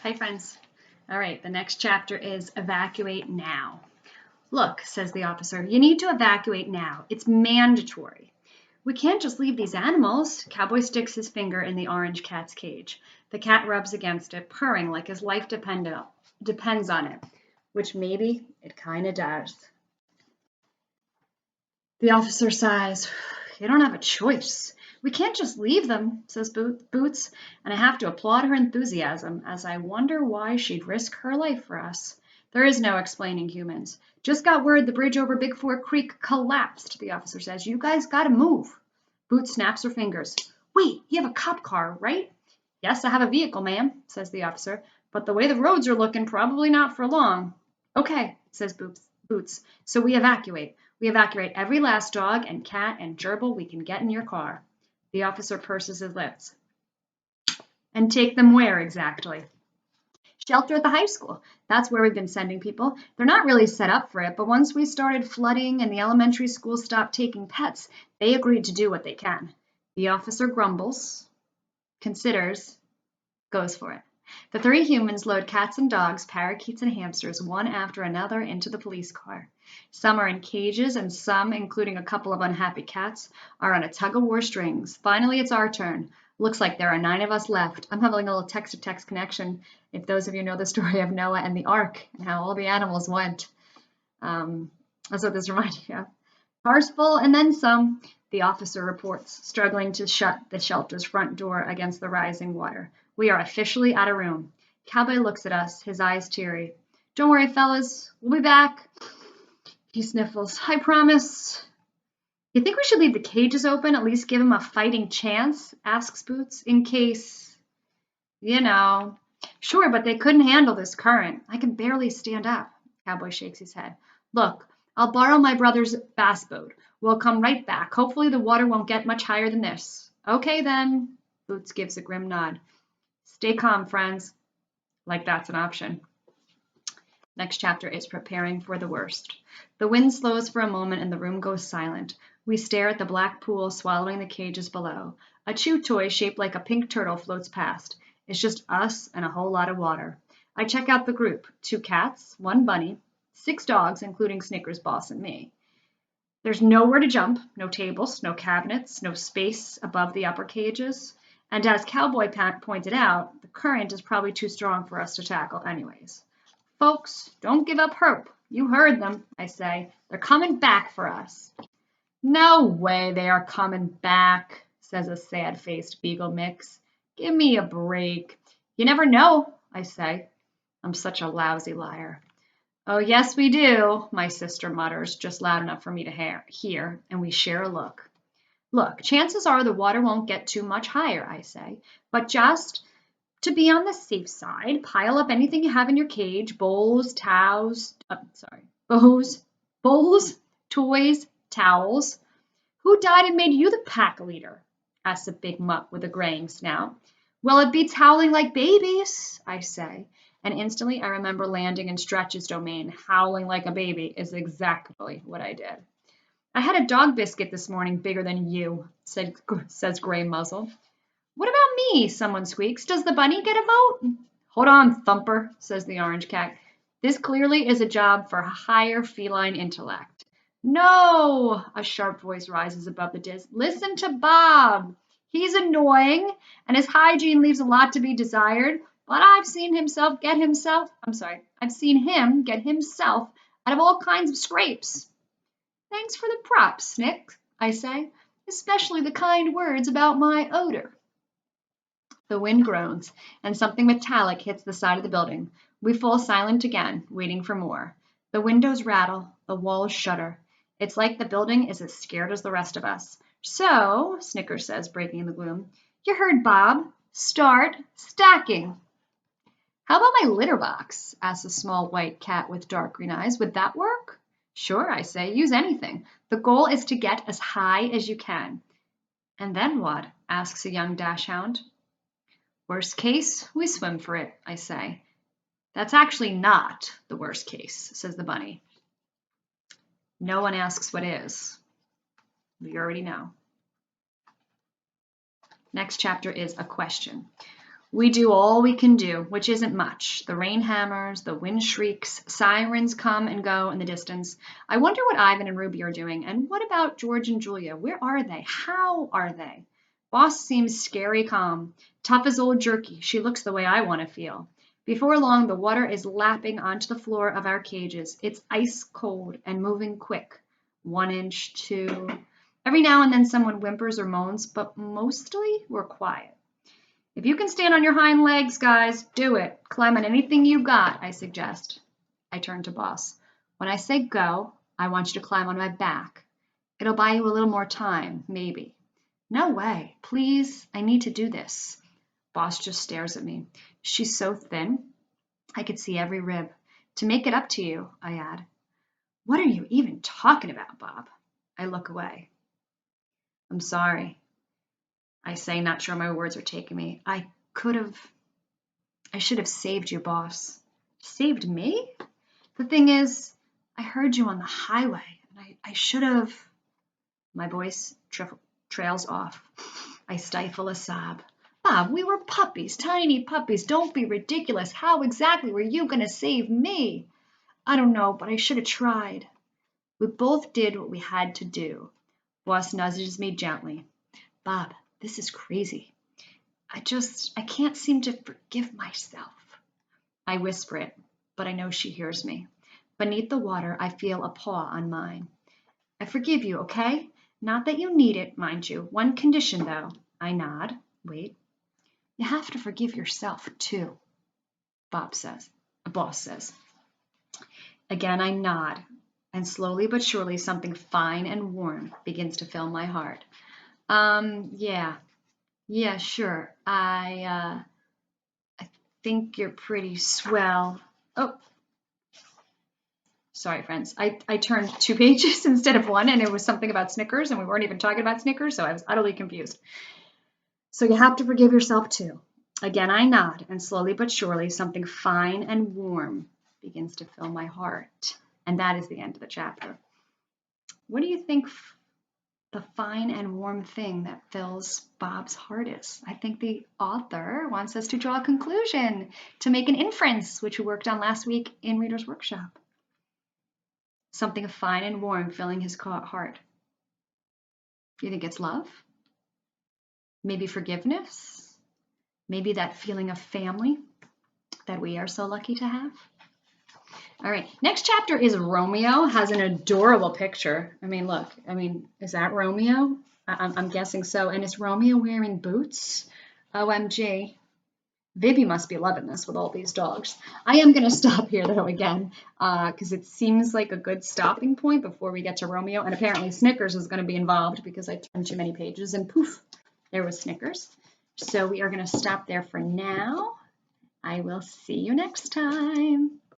Hi, friends. All right, the next chapter is evacuate now. Look, says the officer, you need to evacuate now. It's mandatory. We can't just leave these animals. Cowboy sticks his finger in the orange cat's cage. The cat rubs against it, purring like his life depends on it, which maybe it kind of does. The officer sighs. You don't have a choice. We can't just leave them, says Boots, and I have to applaud her enthusiasm, as I wonder why she'd risk her life for us. There is no explaining humans. Just got word the bridge over Big Fork Creek collapsed, the officer says. You guys gotta move. Boots snaps her fingers. Wait, you have a cop car, right? Yes, I have a vehicle, ma'am, says the officer, but the way the roads are looking, probably not for long. Okay, says Boots. So we evacuate. We evacuate every last dog and cat and gerbil we can get in your car. The officer purses his lips. And take them where exactly? Shelter at the high school. That's where we've been sending people. They're not really set up for it, but once we started flooding and the elementary school stopped taking pets, they agreed to do what they can. The officer grumbles, considers, goes for it. The three humans load cats and dogs, parakeets and hamsters, one after another into the police car. Some are in cages, and some, including a couple of unhappy cats, are on a tug-of-war strings. Finally, it's our turn. Looks like there are 9 of us left. I'm having a little text-to-text connection, if those of you know the story of Noah and the Ark and how all the animals went. That's what this reminds me of. Cars full and then some, the officer reports, struggling to shut the shelter's front door against the rising water. We are officially out of room. Cowboy looks at us, his eyes teary. Don't worry, fellas. We'll be back. He sniffles. I promise. You think we should leave the cages open, at least give him a fighting chance? Asks Boots, in case, you know. Sure, but they couldn't handle this current. I can barely stand up. Cowboy shakes his head. Look, I'll borrow my brother's bass boat. We'll come right back. Hopefully the water won't get much higher than this. Okay, then. Boots gives a grim nod. Stay calm, friends. Like that's an option. Next chapter is preparing for the worst. The wind slows for a moment and the room goes silent. We stare at the black pool swallowing the cages below. A chew toy shaped like a pink turtle floats past. It's just us and a whole lot of water. I check out the group. 2 cats, 1 bunny, 6 dogs, including Snickers, Boss, and me. There's nowhere to jump, no tables, no cabinets, no space above the upper cages. And as Cowboy pointed out, the current is probably too strong for us to tackle anyways. Folks, don't give up hope. You heard them, I say. They're coming back for us. No way they are coming back, says a sad-faced beagle mix. Give me a break. You never know, I say. I'm such a lousy liar. Oh, yes, we do, my sister mutters, just loud enough for me to hear, and we share a look. Look, chances are the water won't get too much higher, I say, but just to be on the safe side, pile up anything you have in your cage, bowls, toys, towels. Who died and made you the pack leader? Asks a big mutt with a graying snout. Well, it beats howling like babies, I say, and instantly I remember landing in Stretch's domain. Howling like a baby is exactly what I did. I had a dog biscuit this morning bigger than you, says Gray Muzzle. What about me? Someone squeaks. Does the bunny get a vote? Hold on, Thumper, says the orange cat. This clearly is a job for higher feline intellect. No, a sharp voice rises above the din. Listen to Bob. He's annoying, and his hygiene leaves a lot to be desired, but I've seen him get himself out of all kinds of scrapes. Thanks for the props, Snick, I say, especially the kind words about my odor. The wind groans, and something metallic hits the side of the building. We fall silent again, waiting for more. The windows rattle, the walls shudder. It's like the building is as scared as the rest of us. So, Snickers says, breaking the gloom, you heard Bob. Start stacking. How about my litter box? Asks a small white cat with dark green eyes. Would that work? Sure, I say. Use anything. The goal is to get as high as you can. And then what? Asks a young dachshund. Worst case, we swim for it, I say. That's actually not the worst case, says the bunny. No one asks what is. We already know. Next chapter is a question. We do all we can do, which isn't much. The rain hammers, the wind shrieks, sirens come and go in the distance. I wonder what Ivan and Ruby are doing. And what about George and Julia? Where are they? How are they? Boss seems scary calm, tough as old jerky. She looks the way I want to feel. Before long, the water is lapping onto the floor of our cages. It's ice cold and moving quick. 1 inch, 2. Every now and then someone whimpers or moans, but mostly we're quiet. If you can stand on your hind legs, guys, do it. Climb on anything you got, I suggest. I turn to Boss. When I say go, I want you to climb on my back. It'll buy you a little more time, maybe. No way. Please, I need to do this. Boss just stares at me. She's so thin. I could see every rib. To make it up to you, I add. What are you even talking about, Bob? I look away. I'm sorry. I say, not sure my words are taking me. I should have saved you, Boss. Saved me? The thing is, I heard you on the highway, and I should have. My voice trails off. I stifle a sob. Bob, we were puppies, tiny puppies. Don't be ridiculous. How exactly were you going to save me? I don't know, but I should have tried. We both did what we had to do. Boss nudges me gently. Bob, this is crazy. I can't seem to forgive myself. I whisper it, but I know she hears me. Beneath the water, I feel a paw on mine. I forgive you, okay? Not that you need it, mind you. One condition, though. I nod. Wait. You have to forgive yourself, too, Boss says. Again, I nod, and slowly but surely something fine and warm begins to fill my heart. Yeah, sure. I think you're pretty swell. Oh, sorry, friends. I turned 2 pages instead of 1, and it was something about Snickers, and we weren't even talking about Snickers, so I was utterly confused. So you have to forgive yourself, too. Again, I nod, and slowly but surely something fine and warm begins to fill my heart. And that is the end of the chapter. What do you think the fine and warm thing that fills Bob's heart is? I think the author wants us to draw a conclusion, to make an inference, which we worked on last week in Reader's Workshop. Something fine and warm filling his heart. Do you think it's love? Maybe forgiveness? Maybe that feeling of family that we are so lucky to have? All right, next chapter is Romeo. Has an adorable picture. I mean, look, is that Romeo? I'm guessing so. And is Romeo wearing boots? OMG. Vivi must be loving this with all these dogs. I am going to stop here, though, again, because it seems like a good stopping point before we get to Romeo. And apparently Snickers is going to be involved because I turned too many pages, and poof, there was Snickers. So we are going to stop there for now. I will see you next time.